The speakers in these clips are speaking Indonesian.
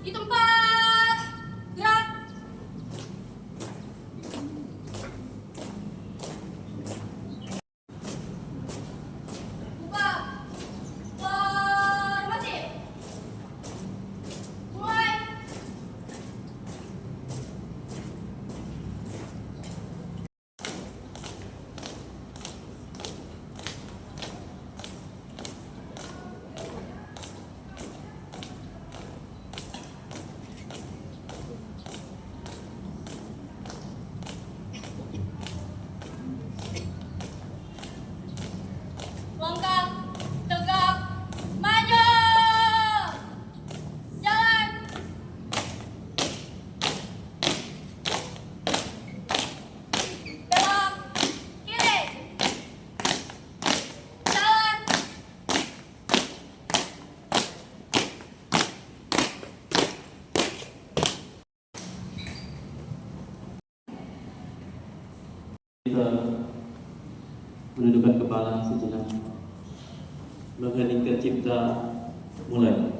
Di tempat. Gerak. Buka. Formasi. Mulai. Lengkap, tegap, maju. Jalan. Belok kiri. Jalan. Kita menundukkan kepala sejenak, mengheningkan cipta, mulai.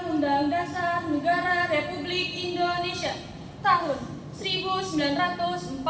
Undang Dasar Negara Republik Indonesia tahun 1945.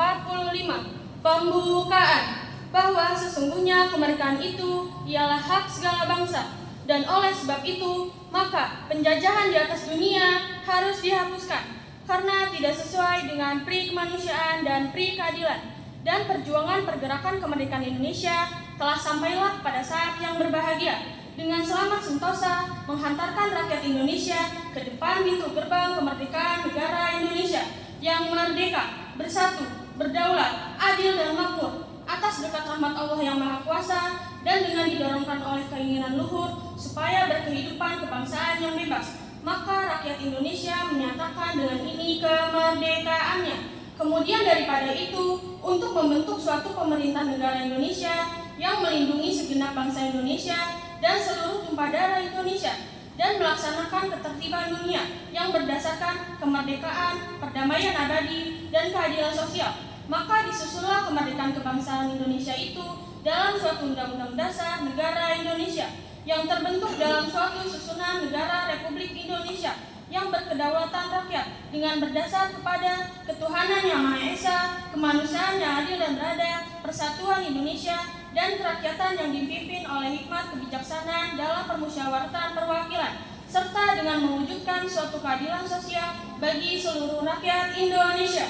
Pembukaan. Bahwa sesungguhnya kemerdekaan itu ialah hak segala bangsa, dan oleh sebab itu maka penjajahan di atas dunia harus dihapuskan karena tidak sesuai dengan pri kemanusiaan dan pri keadilan, dan perjuangan pergerakan kemerdekaan Indonesia telah sampailah pada saat yang berbahagia dengan selamat sentosa menghantarkan rakyat Indonesia ke depan pintu gerbang kemerdekaan negara Indonesia yang merdeka, bersatu, berdaulat, adil dan makmur atas berkat rahmat Allah yang Maha Kuasa, dan dengan didorongkan oleh keinginan luhur supaya berkehidupan kebangsaan yang bebas, maka rakyat Indonesia menyatakan dengan ini kemerdekaannya. Kemudian daripada itu, untuk membentuk suatu pemerintah negara Indonesia yang melindungi segenap bangsa Indonesia dan seluruh tumpah darah Indonesia, dan melaksanakan ketertiban dunia yang berdasarkan kemerdekaan, perdamaian abadi, dan keadilan sosial, maka disusunlah kemerdekaan kebangsaan Indonesia itu dalam suatu undang-undang dasar negara Indonesia yang terbentuk dalam suatu susunan negara Republik Indonesia yang berkedaulatan rakyat dengan berdasar kepada ketuhanan yang Maha Esa, kemanusiaan yang adil dan beradab, persatuan Indonesia, dan kerakyatan yang dipimpin oleh hikmat kebijaksanaan dalam permusyawaratan perwakilan, serta dengan mewujudkan suatu keadilan sosial bagi seluruh rakyat Indonesia.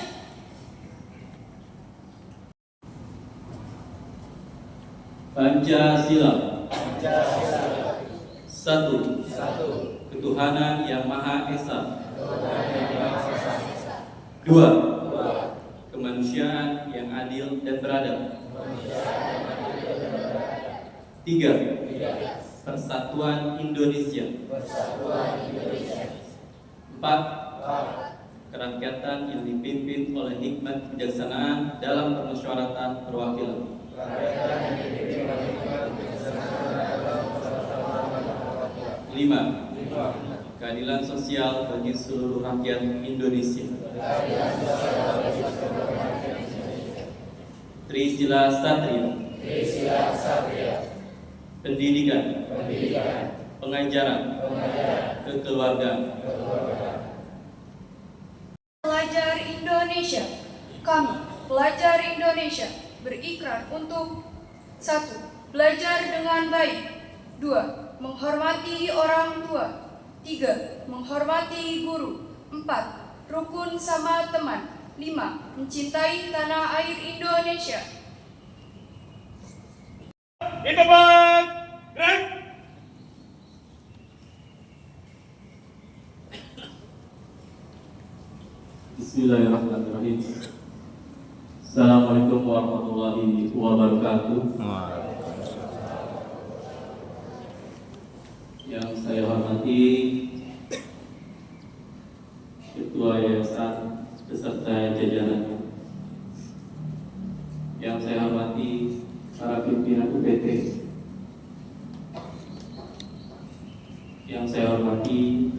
Pancasila. Pancasila. Satu. Ketuhanan yang Maha Esa. Dua. Kemanusiaan yang adil dan beradab. Tiga. Persatuan Indonesia. Empat. Kerakyatan yang dipimpin oleh hikmat kebijaksanaan dalam permusyawaratan perwakilan. Lima. Keadilan sosial bagi seluruh rakyat Indonesia. Trisila Satria. Pendidikan. Pengajaran. Kekeluargaan. Kami, pelajar Indonesia, berikrar untuk 1. Belajar dengan baik. 2. Menghormati orang tua. 3. Menghormati guru. 4. Rukun sama teman. 5. Mencintai tanah air Indonesia. In depan, gerak. Bismillahirrahmanirrahim. Assalamualaikum warahmatullahi wabarakatuh. Yang saya hormati Ketua Yayasan beserta jajarannya. Yang saya hormati para pimpinan UPT. Yang saya hormati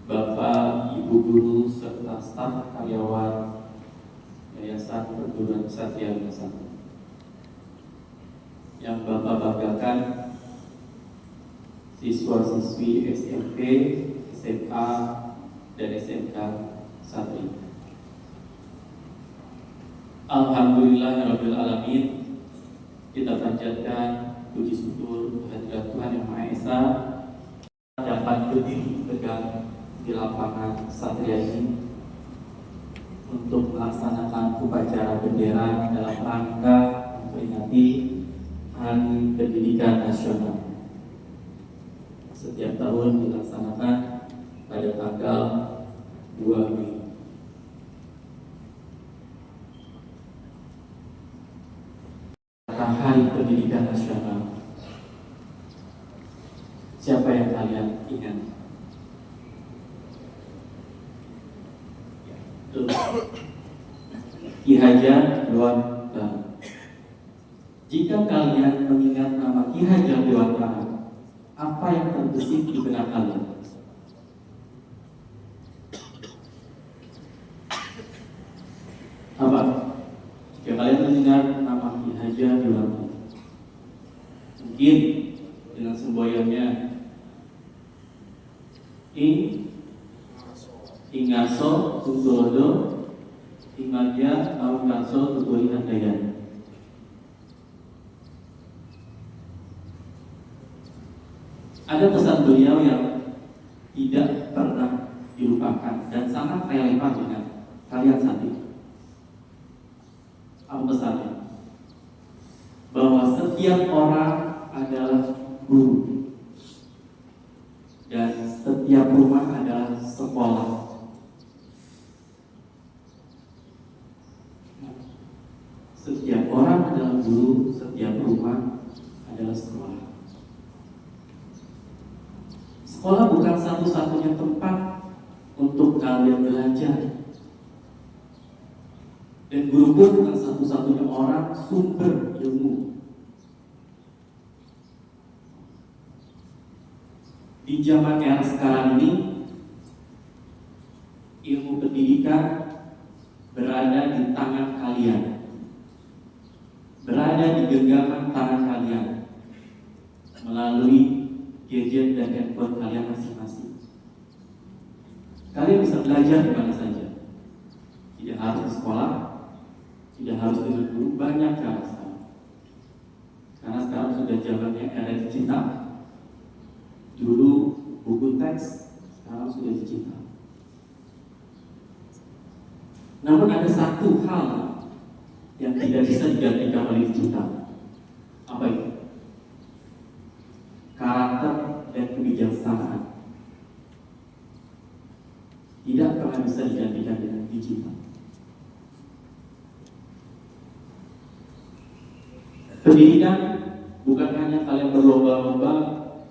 Bapak, Ibu guru serta staf karyawan Yayasan Perguruan Ksatria Nusantara. Yang Bapak banggakan siswa-siswi SMP, SMA, dan SMK Satria. Alhamdulillahirabbil alamin. Kita panjatkan puji syukur kehadirat Tuhan Yang Maha Esa dapat berdiri tegak di lapangan Satria ini untuk melaksanakan upacara bendera dalam rangka memperingati Hari Pendidikan Nasional. Setiap tahun dilaksanakan pada tanggal 2 Mei. Hari Pendidikan Nasional. Siapa yang kalian ingat? Ki Hajar Dewantara. Jika kalian mengingat nama Ki Hajar Dewantara, apa yang terbesit di benak kalian? Apa? Jika kalian mendengar nama Ki Hajar Dewantara, mungkin dengan semboyannya Ingaso Tuntulodo Imagia Aungaso Tutuli Handayani. Ada pesan beliau yang tidak pernah dilupakan dan sangat relevan dengan kalian saat ini. Apa pesannya? Bahwa setiap orang adalah guru dan setiap rumah adalah sekolah. Setiap orang adalah guru, setiap rumah adalah sekolah. Sekolah bukan satu-satunya tempat untuk kalian belajar. Dan guru pun bukan satu-satunya orang sumber ilmu. Di zaman era sekarang ini, ilmu pendidikan berada di tangan kalian, berada di genggaman tangan kalian melalui gadget dan handphone kalian masing-masing. Kalian bisa belajar di mana saja, tidak harus di sekolah, tidak harus dengan guru, banyak cara sekarang. Karena sekarang sudah zamannya era digital. Dulu buku teks, sekarang sudah digital. Namun ada satu hal yang tidak bisa digantikan oleh digital. Apa itu? Karakter dan kebijaksanaan. Tidak pernah bisa digantikan dengan digital. Pendidikan bukan hanya kalian berlomba-lomba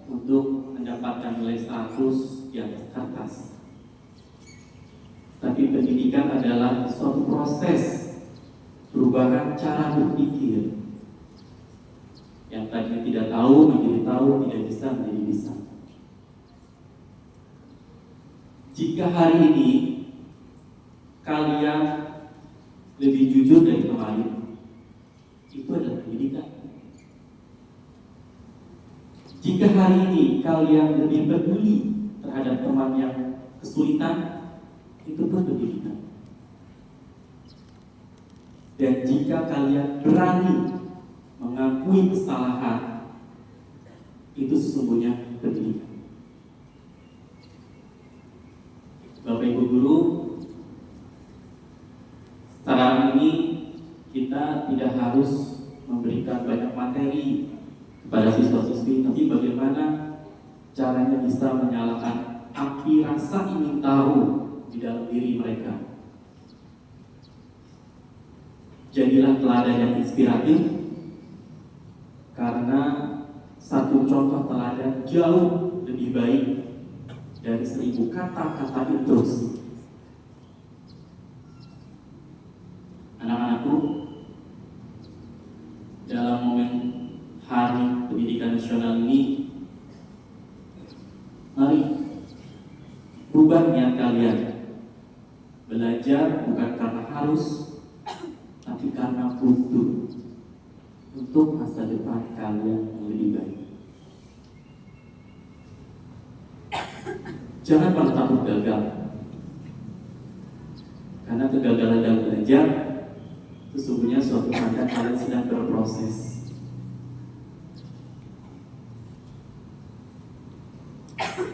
untuk mendapatkan nilai 100 di atas kertas, tapi pendidikan adalah suatu proses perubahan cara berpikir yang tadinya tidak tahu menjadi tahu, tidak bisa menjadi bisa. Jika hari ini kalian lebih jujur dari kemarin, itu adalah pendidikan. Jika hari ini kalian lebih peduli terhadap teman yang kesulitan, itu pun pendidikan. Dan jika kalian berani mengakui kesalahan, itu sesungguhnya pendidikan. Bapak Ibu guru, sekarang ini kita tidak harus memberikan banyak materi kepada siswa-siswi, tapi bagaimana caranya bisa menyalakan api rasa ingin tahu di dalam diri mereka. Jadilah teladan yang inspiratif, karena satu contoh teladan jauh lebih baik dari 1000 kata-kata instruksi. Anak-anakku, dalam momen Hari Pendidikan Nasional ini, mari ubah niat kalian. Belajar bukan karena harus, tapi karena butuh, untuk masa depan kalian yang lebih baik. Jangan pernah takut gagal, karena kegagalan dalam belajar sesungguhnya suatu tanda kalian sedang berproses.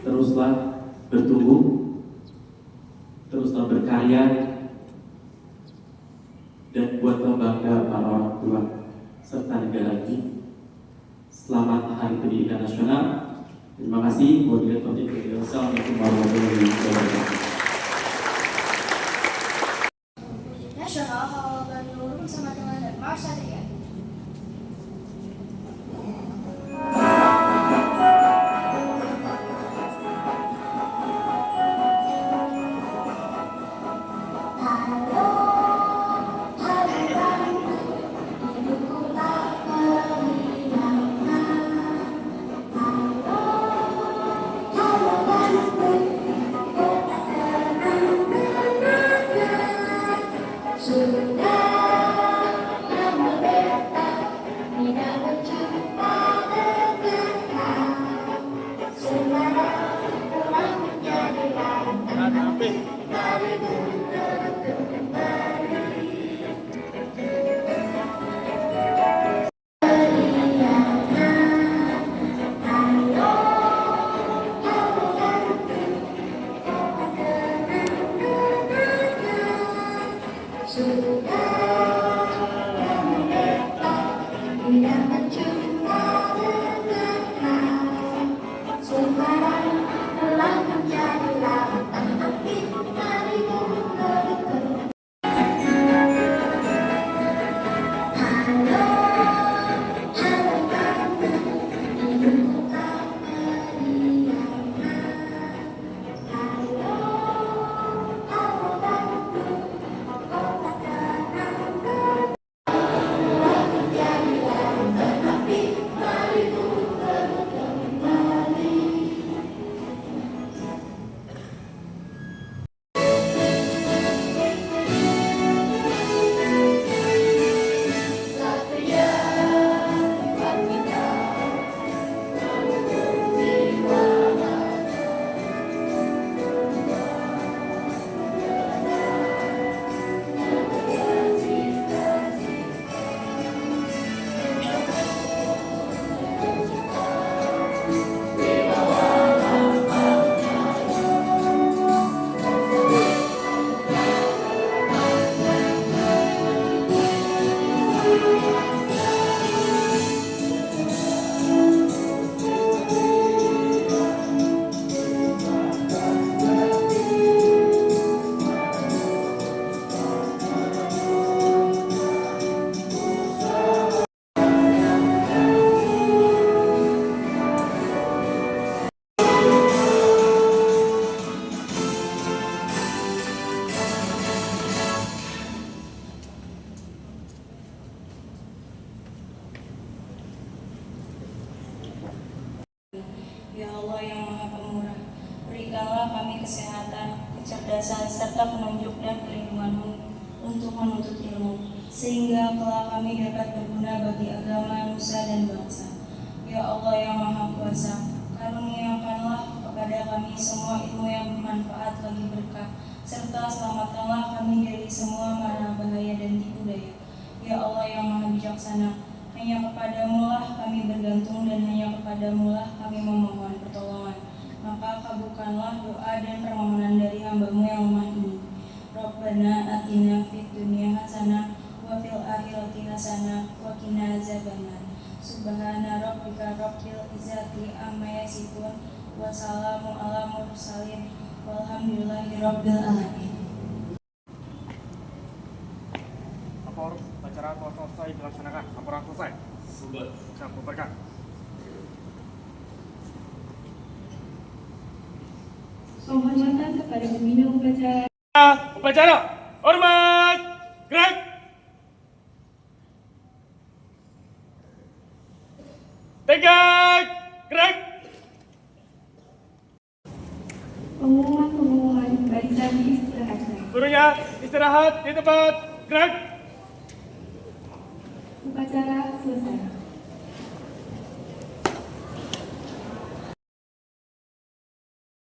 Teruslah bertumbuh, teruslah berkarya, dan buatlah bangga para orang tua serta negara ini. Selamat Hari Pendidikan Nasional. Terima kasih. Wassalamualaikum warahmatullahi wabarakatuh. Nasional Hal Bandung bersama dengan Denmark Satria. Ya Allah yang Maha Pemurah, berikanlah kami kesehatan, kecerdasan, serta penunjuk dan perlindungan-Mu untuk menuntut ilmu, sehingga kelak kami dapat berguna bagi agama, nusa, dan bangsa. Ya Allah yang Maha Kuasa, karuniakanlah kepada kami semua ilmu yang bermanfaat bagi berkah, serta selamatkanlah kami dari semua mara bahaya dan tipu daya. Ya Allah yang Maha Bijaksana, hanya kepadamu-lah kami bergantung dan hanya kepadamu-lah kami memohon pertolongan. Maka kabulkanlah doa dan permohonan dari hamba-Mu yang lemah ini. Rabbana atina fid dunya hasanah wa fil akhirati hasanah wa qina azabannar. Subhana rabbika rabbil izzati amma yasifun wa salamun ala mursalin walhamdulillahi rabbil alamin. Acara telah selesai dilaksanakan. Laporan selesai. Siap, bubarkan. Penghormatan kepada pembina upacara. Upacara, hormat, gerak. Tegak, gerak. Pengumuman barisan diistirahatkan. Gurunya istirahat di tempat, gerak. Upacara selesai.